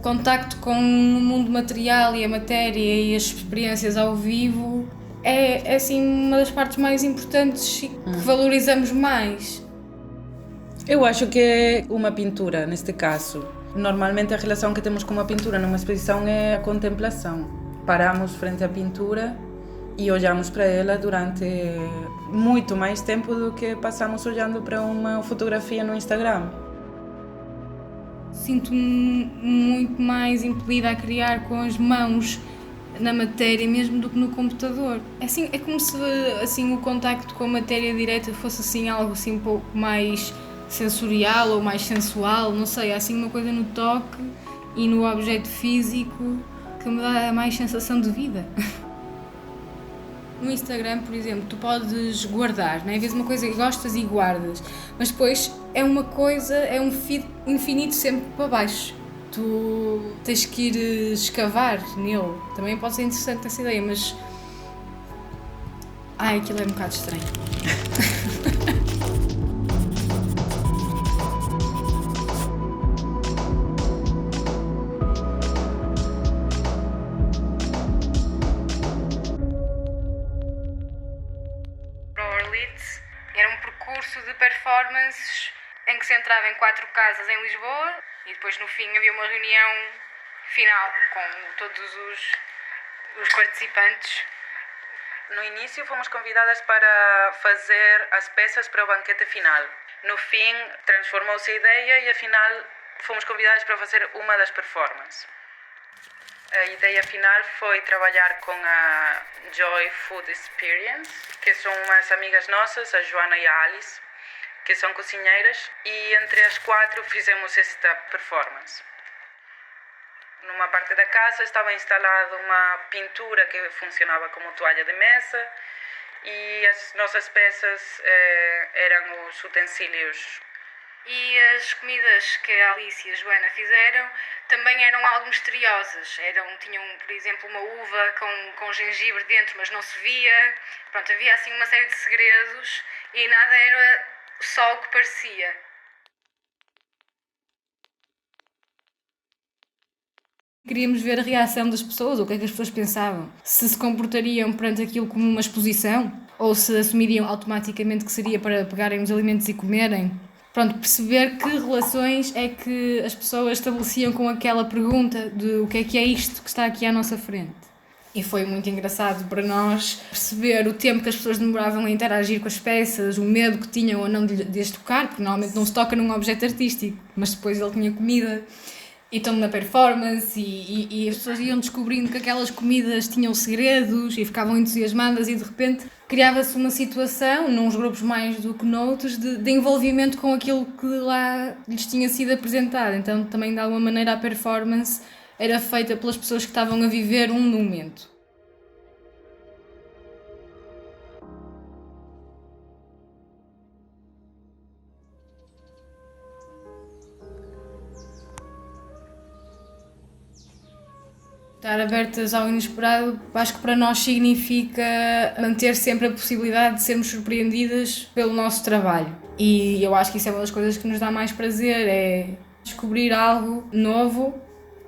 contacto com o mundo material e a matéria e as experiências ao vivo é assim uma das partes mais importantes e que valorizamos mais. Eu acho que é uma pintura, neste caso. Normalmente a relação que temos com uma pintura numa exposição é a contemplação. Paramos frente à pintura e olhamos para ela durante muito mais tempo do que passamos olhando para uma fotografia no Instagram. Sinto-me muito mais impelida a criar com as mãos na matéria mesmo do que no computador. É como se assim, o contacto com a matéria direta fosse assim, algo assim, um pouco mais sensorial ou mais sensual, não sei, há assim uma coisa no toque e no objeto físico que me dá mais sensação de vida. No Instagram, por exemplo, tu podes guardar, não é? Vês uma coisa que gostas e guardas, mas depois é uma coisa, é um feed infinito sempre para baixo. Tu tens que ir escavar nele. Também pode ser interessante essa ideia, mas... aquilo é um bocado estranho. Era um percurso de performances em que se entrava em 4 casas em Lisboa e depois no fim havia uma reunião final com todos os participantes. No início fomos convidadas para fazer as peças para o banquete final. No fim transformou-se a ideia e afinal fomos convidadas para fazer uma das performances. A ideia final foi trabalhar com a Joy Food Experience, que são umas amigas nossas, a Joana e a Alice, que são cozinheiras, e entre as 4 fizemos esta performance. Numa parte da casa estava instalada uma pintura que funcionava como toalha de mesa e as nossas peças eram os utensílios. E as comidas que a Alice e a Joana fizeram também eram algo misteriosas. Tinham, por exemplo, uma uva com gengibre dentro, mas não se via. Pronto, havia assim uma série de segredos e nada era só o que parecia. Queríamos ver a reação das pessoas, o que é que as pessoas pensavam. Se comportariam perante aquilo como uma exposição ou se assumiriam automaticamente que seria para pegarem os alimentos e comerem. Pronto, perceber que relações é que as pessoas estabeleciam com aquela pergunta de o que é isto que está aqui à nossa frente. E foi muito engraçado para nós perceber o tempo que as pessoas demoravam a interagir com as peças, o medo que tinham ou não de as tocar, porque normalmente não se toca num objeto artístico, mas depois ele tinha comida. E estão na performance e as pessoas iam descobrindo que aquelas comidas tinham segredos e ficavam entusiasmadas e de repente criava-se uma situação, nos grupos mais do que noutros, de envolvimento com aquilo que lá lhes tinha sido apresentado. Então também de alguma maneira a performance era feita pelas pessoas que estavam a viver um momento. Estar abertas ao inesperado, acho que para nós significa manter sempre a possibilidade de sermos surpreendidas pelo nosso trabalho. E eu acho que isso é uma das coisas que nos dá mais prazer, é descobrir algo novo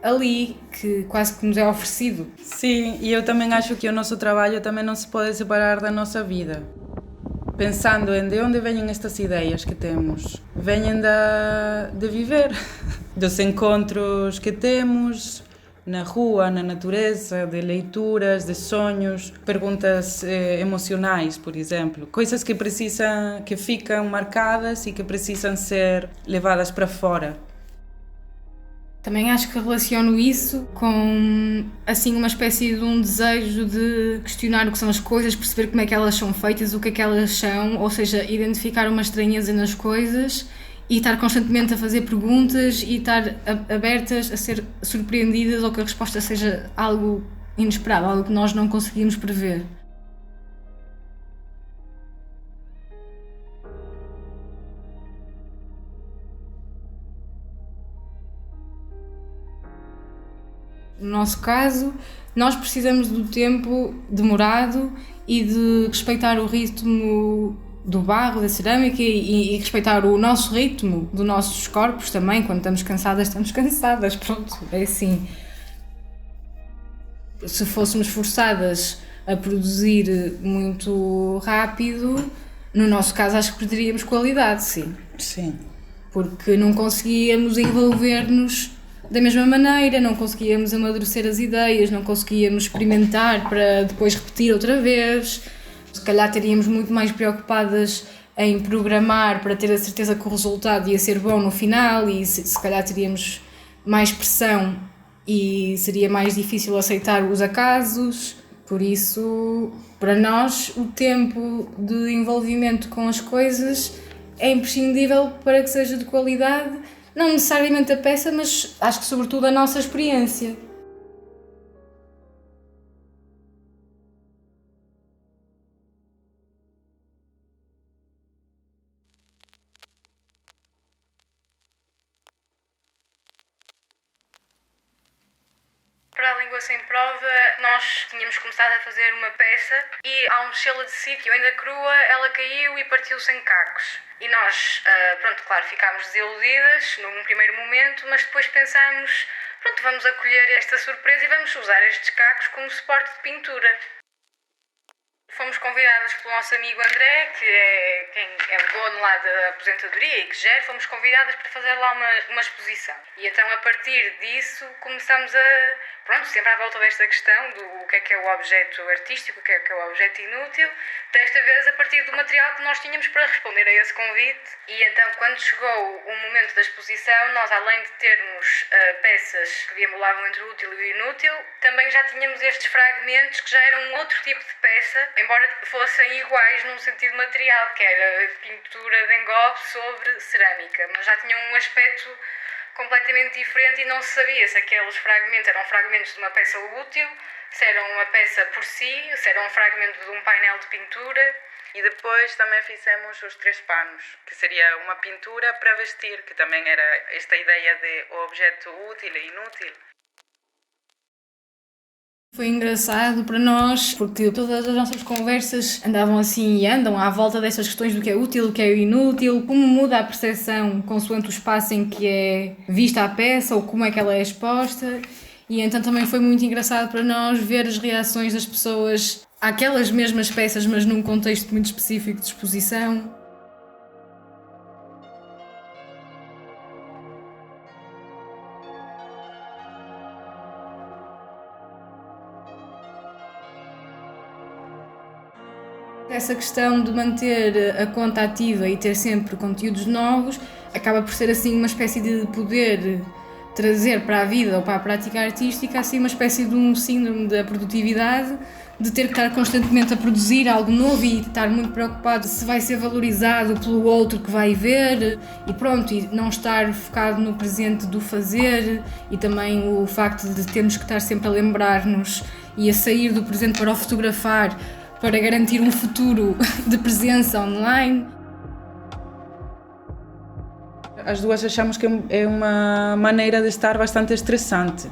ali, que quase que nos é oferecido. Sim, e eu também acho que o nosso trabalho também não se pode separar da nossa vida. Pensando em de onde vêm estas ideias que temos, vêm de viver, dos encontros que temos, na rua, na natureza, de leituras, de sonhos, perguntas emocionais, por exemplo, coisas que ficam marcadas e que precisam ser levadas para fora. Também acho que relaciono isso com assim uma espécie de um desejo de questionar o que são as coisas, perceber como é que elas são feitas, o que é que elas são, ou seja, identificar uma estranheza nas coisas e estar constantemente a fazer perguntas e estar abertas a ser surpreendidas ou que a resposta seja algo inesperado, algo que nós não conseguimos prever. No nosso caso, nós precisamos do tempo demorado e de respeitar o ritmo do barro, da cerâmica e respeitar o nosso ritmo, dos nossos corpos também. Quando estamos cansadas, pronto, é assim. Se fôssemos forçadas a produzir muito rápido, no nosso caso acho que perderíamos qualidade, sim. Sim. Porque não conseguíamos envolver-nos da mesma maneira, não conseguíamos amadurecer as ideias, não conseguíamos experimentar para depois repetir outra vez. Se calhar estaríamos muito mais preocupadas em programar para ter a certeza que o resultado ia ser bom no final e se calhar teríamos mais pressão e seria mais difícil aceitar os acasos. Por isso, para nós, o tempo de envolvimento com as coisas é imprescindível para que seja de qualidade, não necessariamente a peça, mas acho que sobretudo a nossa experiência. Para a Língua Sem Prova, nós tínhamos começado a fazer uma peça e ao mexê-la de sítio, ainda crua, ela caiu e partiu-se em cacos. E nós, pronto, claro, ficámos desiludidas num primeiro momento, mas depois pensámos, pronto, vamos acolher esta surpresa e vamos usar estes cacos como suporte de pintura. Fomos convidadas pelo nosso amigo André, que é quem é o dono lá da aposentadoria e que gera, fomos convidadas para fazer lá uma exposição. E então, a partir disso, começamos pronto, sempre à volta desta questão do que é o objeto artístico, o que é o objeto inútil, desta vez a partir do material que nós tínhamos para responder a esse convite. E então, quando chegou o momento da exposição, nós, além de termos peças que deambulavam entre o útil e o inútil, também já tínhamos estes fragmentos que já eram um outro tipo de peça, embora fossem iguais num sentido material, que era pintura de engobe sobre cerâmica, mas já tinham um aspecto completamente diferente e não se sabia se aqueles fragmentos eram fragmentos de uma peça útil, se eram uma peça por si, se era um fragmento de um painel de pintura. E depois também fizemos os 3 panos, que seria uma pintura para vestir, que também era esta ideia de o objeto útil e inútil. Foi engraçado para nós, porque todas as nossas conversas andavam assim e andam à volta dessas questões do que é útil, do que é inútil, como muda a percepção consoante o espaço em que é vista a peça ou como é que ela é exposta. E então também foi muito engraçado para nós ver as reações das pessoas àquelas mesmas peças, mas num contexto muito específico de exposição. Essa questão de manter a conta ativa e ter sempre conteúdos novos acaba por ser assim uma espécie de poder trazer para a vida ou para a prática artística assim uma espécie de um síndrome da produtividade, de ter que estar constantemente a produzir algo novo e estar muito preocupado se vai ser valorizado pelo outro que vai ver e pronto, e não estar focado no presente do fazer e também o facto de termos que estar sempre a lembrar-nos e a sair do presente para o fotografar para garantir um futuro de presença online. As duas achamos que é uma maneira de estar bastante estressante,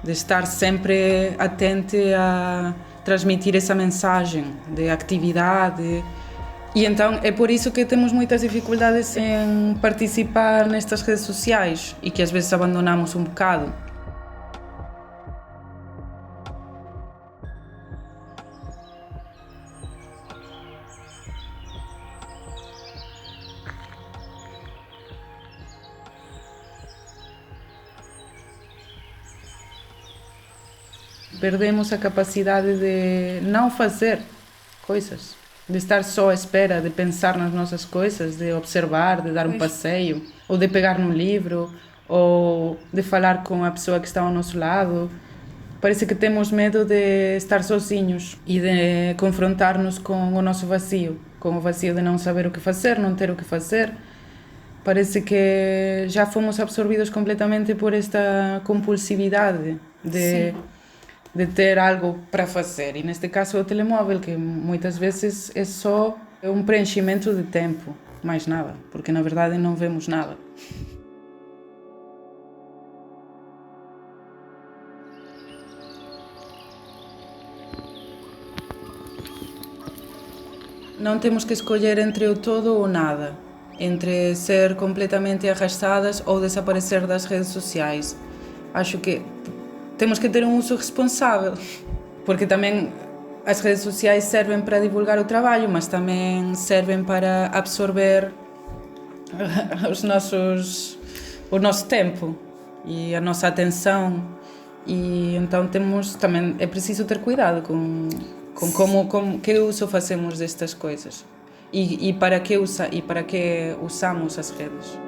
de estar sempre atente a transmitir essa mensagem de atividade. E então é por isso que temos muitas dificuldades em participar nestas redes sociais e que às vezes abandonamos um bocado. Perdemos a capacidade de não fazer coisas, de estar só à espera, de pensar nas nossas coisas, de observar, de dar um passeio, ou de pegar num livro, ou de falar com a pessoa que está ao nosso lado. Parece que temos medo de estar sozinhos e de confrontar-nos com o nosso vazio, com o vazio de não saber o que fazer, não ter o que fazer. Parece que já fomos absorvidos completamente por esta compulsividade de ter algo para fazer. E neste caso é o telemóvel, que muitas vezes é só um preenchimento de tempo, mais nada, porque na verdade não vemos nada. não temos que escolher entre o todo ou nada, entre ser completamente arrastadas ou desaparecer das redes sociais. Acho que temos que ter um uso responsável, porque também as redes sociais servem para divulgar o trabalho, mas também servem para absorver o nosso tempo e a nossa atenção, e então também é preciso ter cuidado com que uso fazemos destas coisas e para que usamos as redes.